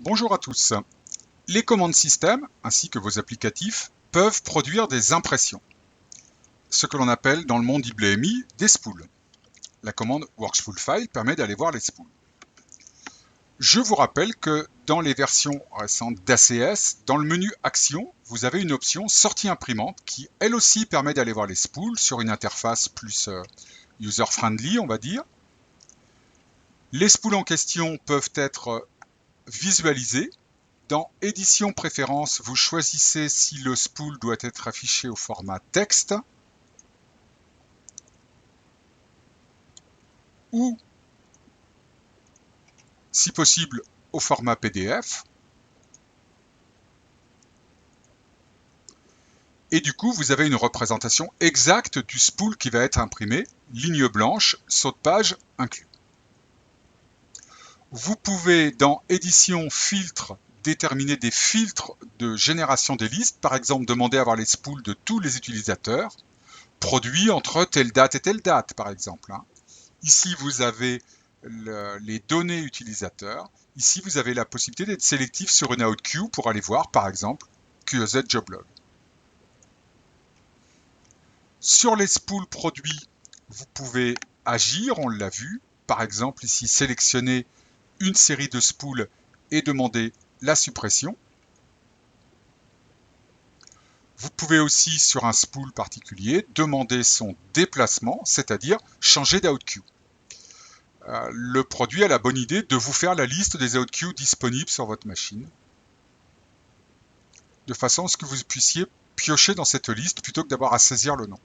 Bonjour à tous. Les commandes système, ainsi que vos applicatifs, peuvent produire des impressions, ce que l'on appelle dans le monde IBMI des spools. La commande workspoolFile permet d'aller voir les spools. Je vous rappelle que dans les versions récentes d'ACS, dans le menu Action, vous avez une option Sortie imprimante qui, elle aussi, permet d'aller voir les spools sur une interface plus user-friendly, on va dire. Les spools en question peuvent être visualisés. Dans Édition préférences, vous choisissez si le spool doit être affiché au format texte ou, si possible, au format PDF. Et du coup, vous avez une représentation exacte du spool qui va être imprimé, ligne blanche, saut de page inclus. Vous pouvez, dans Édition filtre, déterminer des filtres de génération des listes, par exemple demander à avoir les spools de tous les utilisateurs, produits entre telle date et telle date, par exemple. Ici, vous avez les données utilisateurs. Ici, vous avez la possibilité d'être sélectif sur une OutQueue pour aller voir, par exemple, QEZ Joblog. Sur les spools produits, vous pouvez agir, on l'a vu. Par exemple, ici, sélectionner une série de spools et demander la suppression. Vous pouvez aussi, sur un spool particulier, demander son déplacement, c'est-à-dire changer d'OutQueue. Le produit a la bonne idée de vous faire la liste des OutQueue disponibles sur votre machine, de façon à ce que vous puissiez piocher dans cette liste plutôt que d'avoir à saisir le nom.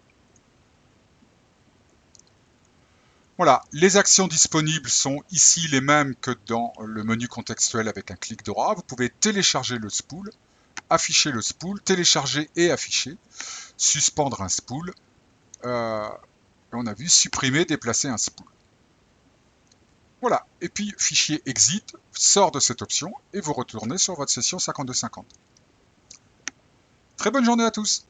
Voilà, les actions disponibles sont ici les mêmes que dans le menu contextuel avec un clic droit. Vous pouvez télécharger le spool, afficher le spool, télécharger et afficher, suspendre un spool, on a vu supprimer, déplacer un spool. Voilà, et puis fichier exit sort de cette option et vous retournez sur votre session 5250. Très bonne journée à tous!